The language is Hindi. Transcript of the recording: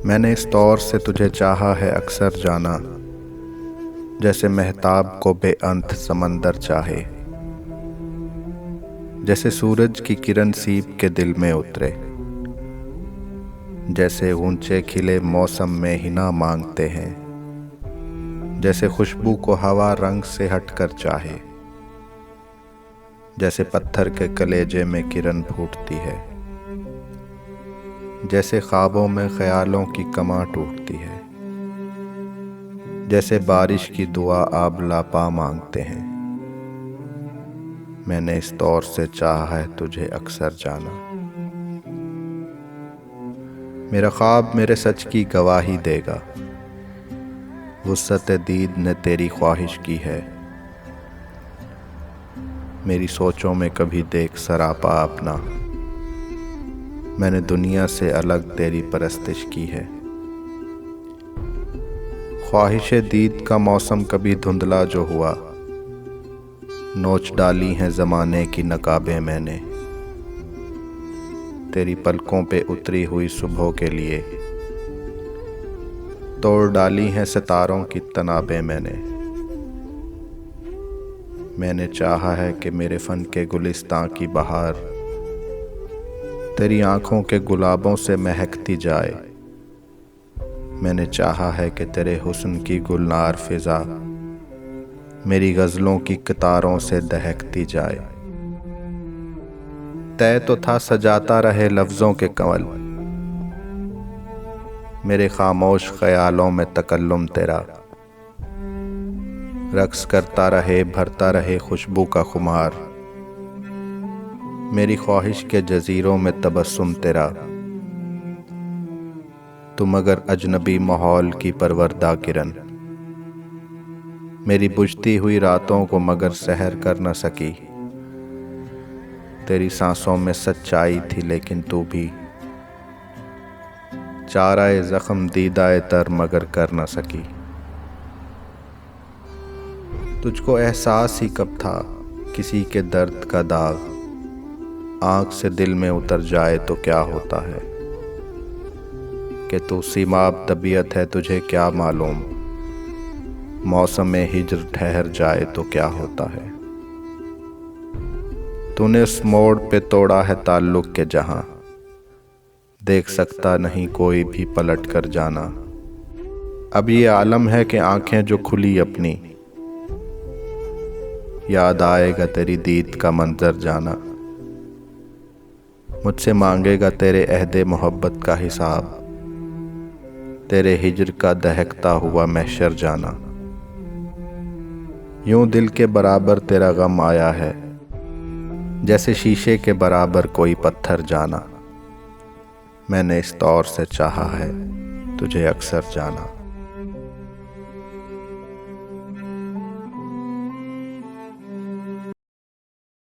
मैंने इस तौर से तुझे चाहा है अक्सर जाना, जैसे महताब को बेअंत समंदर चाहे। जैसे सूरज की किरण सीप के दिल में उतरे, जैसे ऊंचे खिले मौसम में हिना मांगते हैं। जैसे खुशबू को हवा रंग से हटकर चाहे, जैसे पत्थर के कलेजे में किरण फूटती है। जैसे ख्वाबों में ख्यालों की कमां टूटती है। जैसे बारिश की दुआ आब लापा मांगते हैं। मैंने इस तौर से चाहा है तुझे अक्सर जाना। मेरा ख्वाब मेरे सच की गवाही देगा। वुसअत दीद ने तेरी ख्वाहिश की है। मेरी सोचों में कभी देख सरापा अपना। मैंने दुनिया से अलग तेरी परस्तिश की है। ख्वाहिश दीद का मौसम कभी धुंधला जो हुआ, नोच डाली हैं ज़माने की नकाबें मैंने। तेरी पलकों पे उतरी हुई सुबह के लिए तोड़ डाली हैं सितारों की तनाबें मैंने चाहा है कि मेरे फ़न के गुलिस्तां की बहार तेरी आँखों के गुलाबों से महकती जाए। मैंने चाहा है कि तेरे हुस्न की गुलनार फिज़ा मेरी गज़लों की कतारों से दहकती जाए। तय तो था सजाता रहे लफ्ज़ों के कंवल, मेरे खामोश ख्यालों में तकल्लुम तेरा। रक्स करता रहे भरता रहे खुशबू का खुमार, मेरी ख्वाहिश के जजीरों में तबस्सुम तेरा। तुम मगर अजनबी माहौल की परवरदा किरण, मेरी बुझती हुई रातों को मगर सहर कर न सकी। तेरी सांसों में सच्चाई थी लेकिन तू भी चाराए ज़ख्म दीदाए तर मगर कर न सकी। तुझको एहसास ही कब था किसी के दर्द का दाग आँख से दिल में उतर जाए तो क्या होता है। कि तू सीमाब तबीयत है तुझे क्या मालूम, मौसम में हिज्र ठहर जाए तो क्या होता है। तूने उस मोड़ पे तोड़ा है ताल्लुक के जहां देख सकता नहीं कोई भी पलट कर जाना। अब ये आलम है कि आंखें जो खुली अपनी याद आएगा तेरी दीद का मंजर जाना। मुझसे मांगेगा तेरे अहदे मोहब्बत का हिसाब, तेरे हिज्र का दहकता हुआ महशर जाना। यूं दिल के बराबर तेरा गम आया है, जैसे शीशे के बराबर कोई पत्थर जाना। मैंने इस तौर से चाहा है तुझे अक्सर जाना।